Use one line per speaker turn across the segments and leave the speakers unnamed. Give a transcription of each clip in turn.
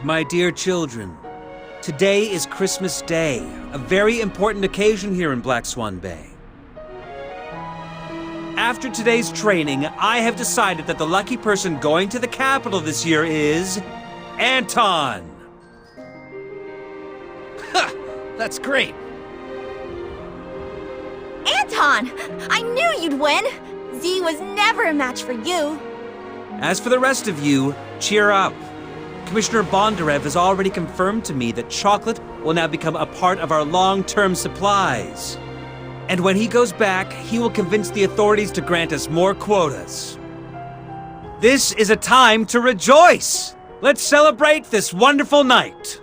My dear children, today is Christmas Day, a very important occasion here in Black Swan Bay. After today's training, I have decided that the lucky person going to the capital this year is Anton.
Ha! That's great.
Anton! I knew you'd win! Z was never a match for you.
As for the rest of you, cheer up. Commissioner Bondarev has already confirmed to me that chocolate will now become a part of our long-term supplies. And when he goes back, he will convince the authorities to grant us more quotas. This is a time to rejoice! Let's celebrate this wonderful night!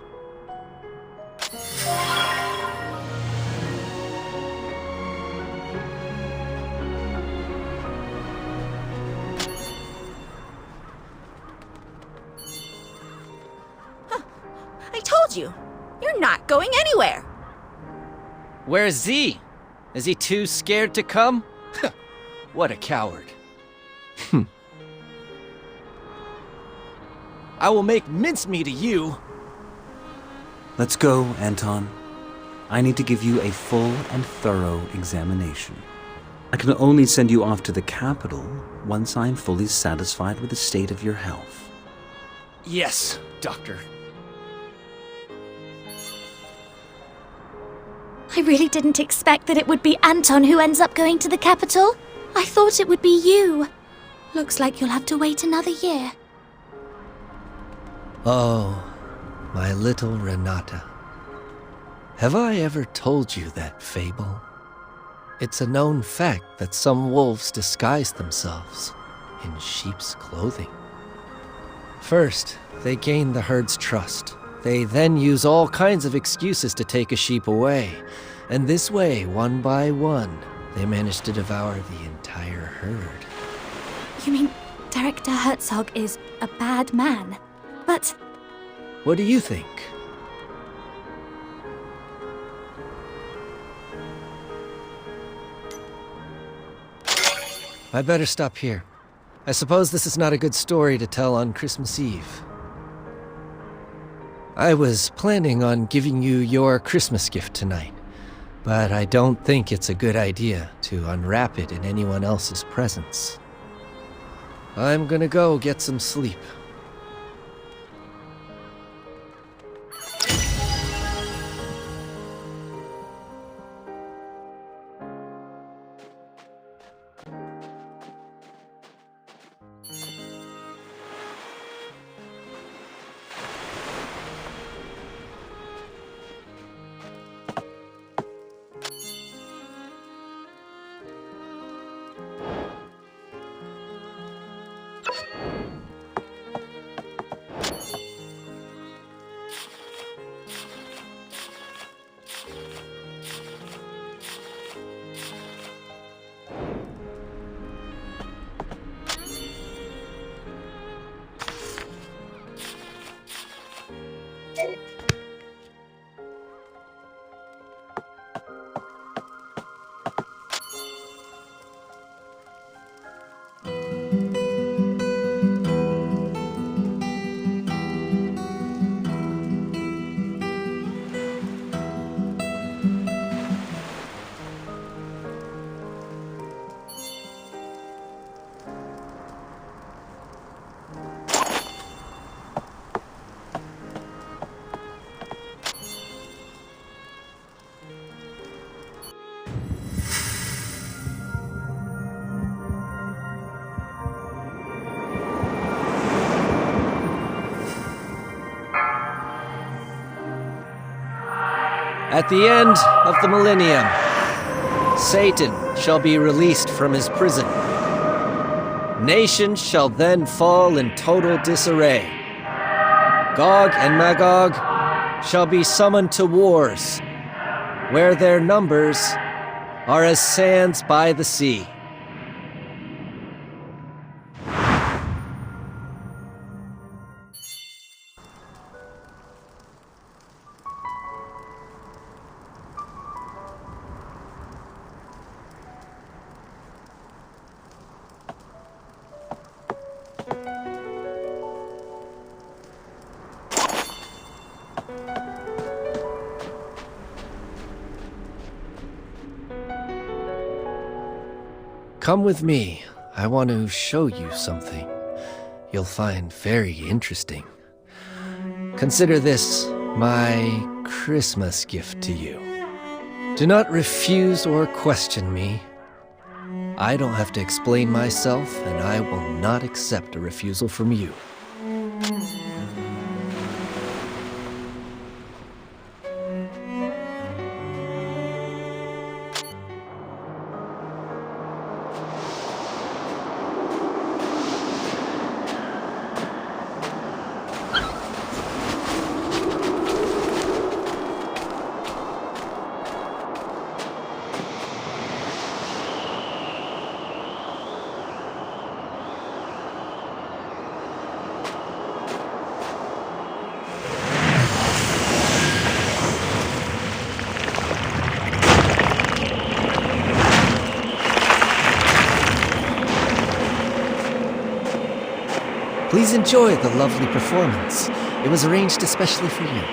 I told you, you're not going anywhere.
Where's Z? Is he too scared to come? What a coward. I will make mincemeat of you.
Let's go, Anton. I need to give you a full and thorough examination. I can only send you off to the capital once I'm fully satisfied with the state of your health.
Yes, Doctor.
I really didn't expect that it would be Anton who ends up going to the capital. I thought it would be you. Looks like you'll have to wait another year.
Oh, my little Renata. Have I ever told you that fable? It's a known fact that some wolves disguise themselves in sheep's clothing. First, they gain the herd's trust. They then use all kinds of excuses to take a sheep away. And this way, one by one, they manage to devour the entire herd.
You mean Director Herzog is a bad man? But
What do you think? I better stop here. I suppose this is not a good story to tell on Christmas Eve. I was planning on giving you your Christmas gift tonight, but I don't think it's a good idea to unwrap it in anyone else's presence. I'm gonna go get some sleep. At the end of the millennium, Satan shall be released from his prison. Nations shall then fall in total disarray. Gog and Magog shall be summoned to wars, where their numbers are as sands by the sea. Come with me. I want to show you something you'll find very interesting. Consider this my Christmas gift to you. Do not refuse or question me. I don't have to explain myself, and I will not accept a refusal from you. Please enjoy the lovely performance. It was arranged especially for you.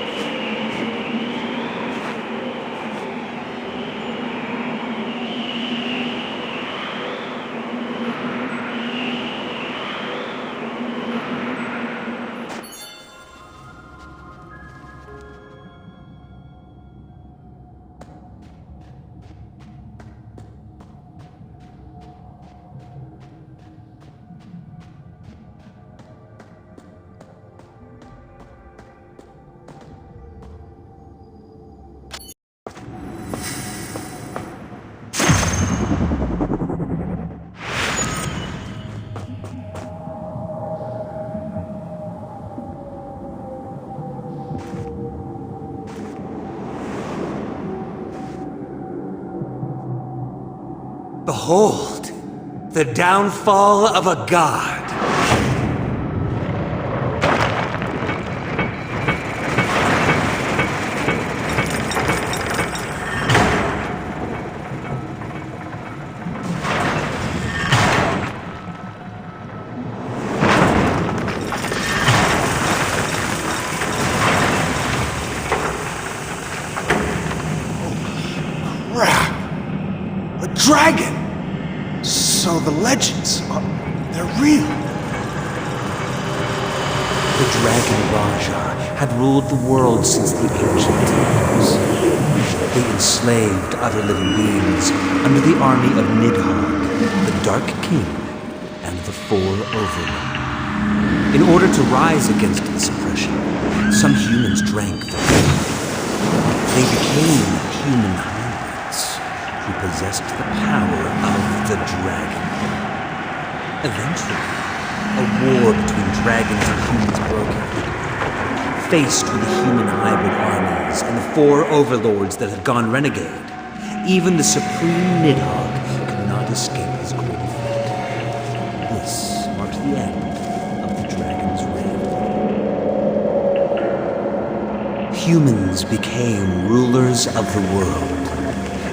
Behold, the downfall of a god.
Crap! A dragon! So the legends they're real.
The dragon Raja had ruled the world since the ancient times. They enslaved other living beings under the army of Nidhogg, the Dark King, and the Four Overlords. In order to rise against this oppression, some humans drank the blood. They became human hybrids who possessed the power of the dragon. Eventually, a war between dragons and humans broke out. Faced with the human hybrid armies and the Four Overlords that had gone renegade, even the supreme Nidhogg could not escape his cruel fate. This marked the end of the dragon's reign. Humans became rulers of the world,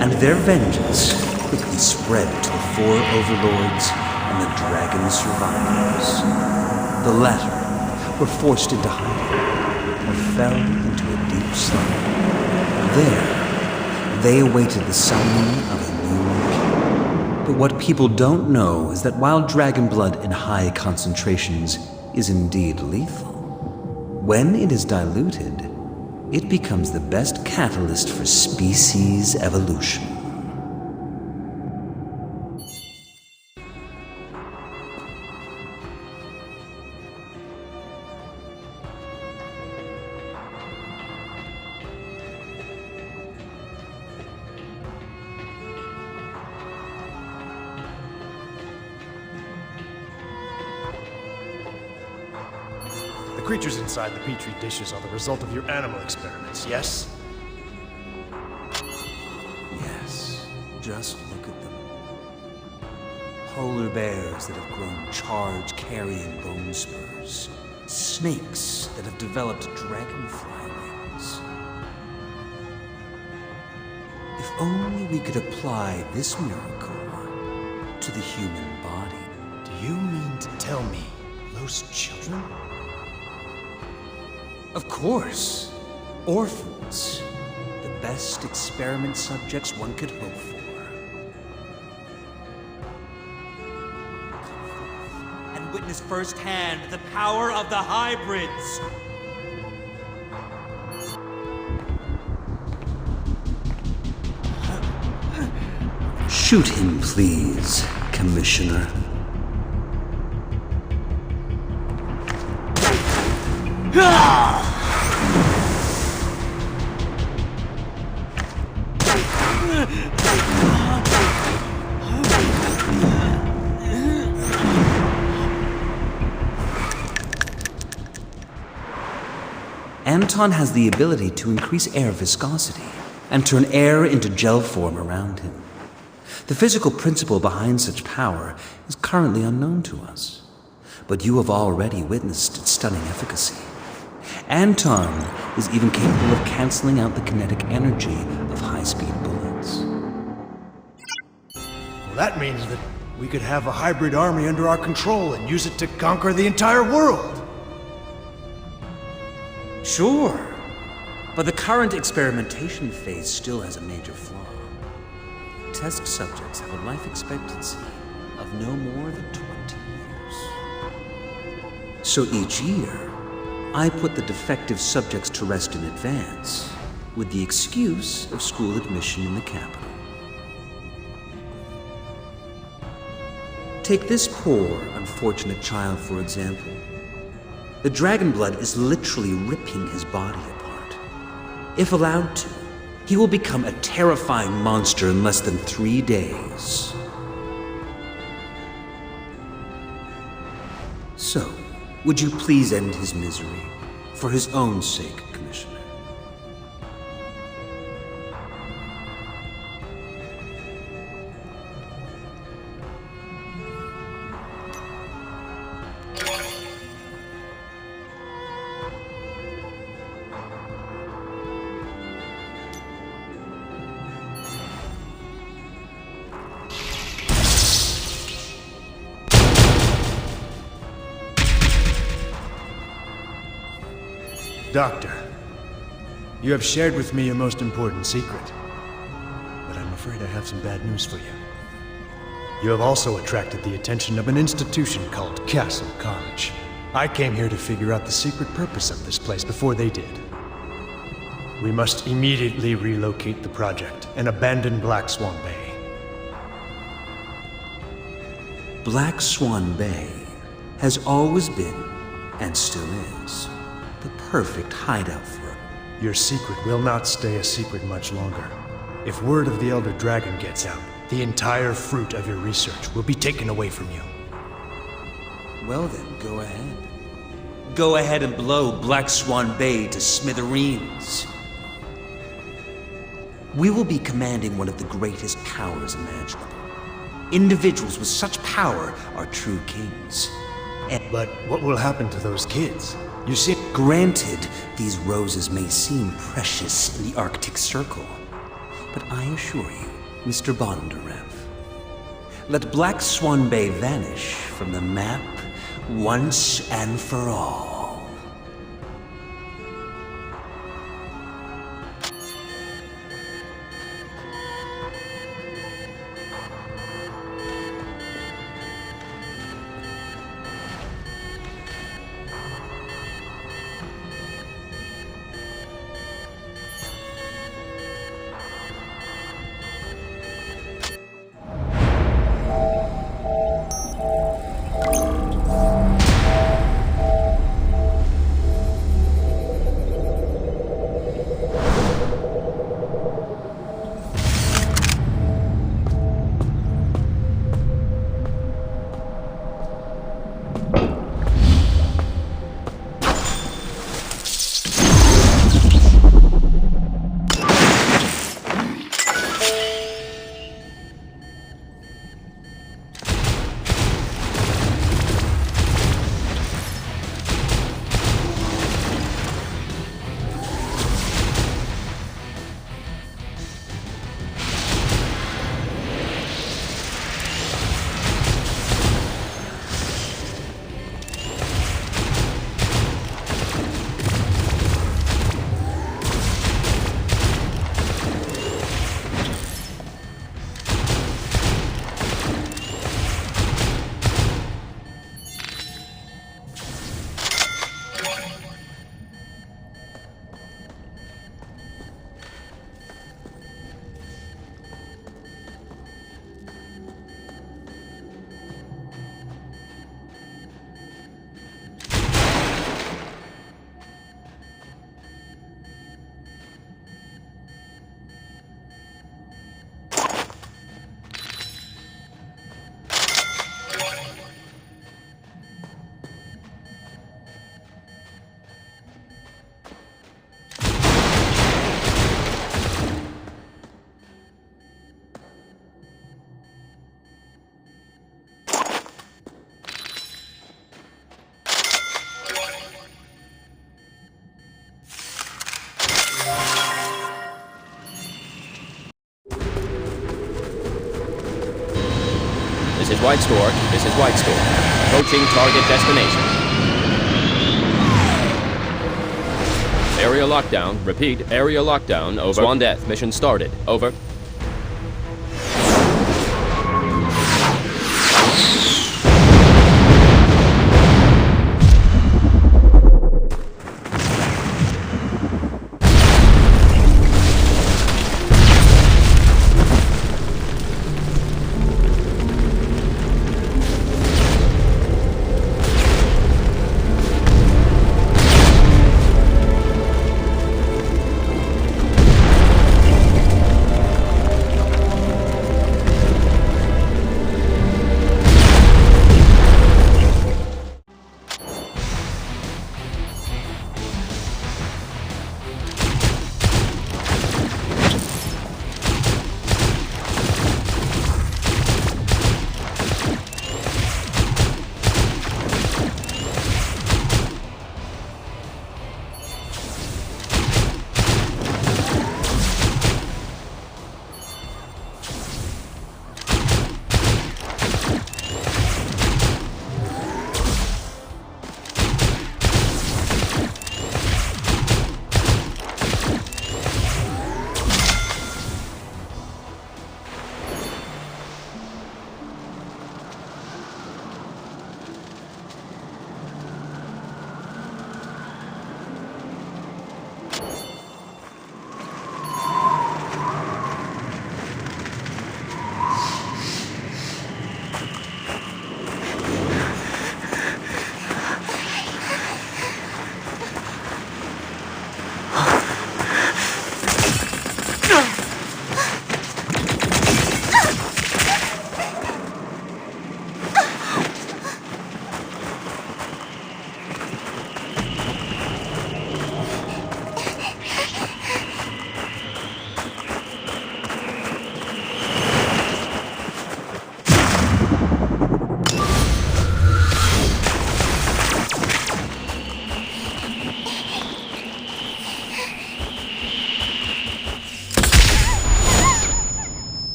and their vengeance quickly spread to the Four Overlords and the dragon's survivors. The latter were forced into hiding or fell into a deep slumber. There, they awaited the summoning of a new king. But what people don't know is that while dragon blood in high concentrations is indeed lethal, when it is diluted, it becomes the best catalyst for species evolution.
The creatures inside the petri dishes are the result of your animal experiments, yes?
Yes, just look at them. Polar bears that have grown charge-carrying bone spurs. Snakes that have developed dragonfly wings. If only we could apply this miracle to the human body.
Do you mean to tell me those children?
Of course. Orphans. The best experiment subjects one could hope for. witness firsthand the power of the hybrids. Shoot him, please, Commissioner. Anton has the ability to increase air viscosity and turn air into gel form around him. The physical principle behind such power is currently unknown to us, but you have already witnessed its stunning efficacy. Anton is even capable of canceling out the kinetic energy of high-speed bullets.
Well, that means that we could have a hybrid army under our control and use it to conquer the entire world.
Sure, but the current experimentation phase still has a major flaw. Test subjects have a life expectancy of no more than 20 years. So each year, I put the defective subjects to rest in advance, with the excuse of school admission in the capital. Take this poor, unfortunate child, for example. The dragon blood is literally ripping his body apart. If allowed to, he will become a terrifying monster in less than 3 days. So, would you please end his misery, for his own sake, Commissioner?
Doctor, you have shared with me your most important secret, but I'm afraid I have some bad news for you. You have also attracted the attention of an institution called Castle College. I came here to figure out the secret purpose of this place before they did. We must immediately relocate the project and abandon Black Swan Bay.
Black Swan Bay has always been, and still is, the perfect hideout for it.
Your secret will not stay a secret much longer. If word of the Elder Dragon gets out, the entire fruit of your research will be taken away from you.
Well then, go ahead. Go ahead and blow Black Swan Bay to smithereens. We will be commanding one of the greatest powers imaginable. Individuals with such power are true kings.
But what will happen to those kids? You see,
Granted, these roses may seem precious in the Arctic Circle, but I assure you, Mr. Bondarev, let Black Swan Bay vanish from the map once and for all.
is White Store. This is White Store. Approaching target destination. Area lockdown. Repeat, area lockdown. Over. Swan Death. Mission started. Over.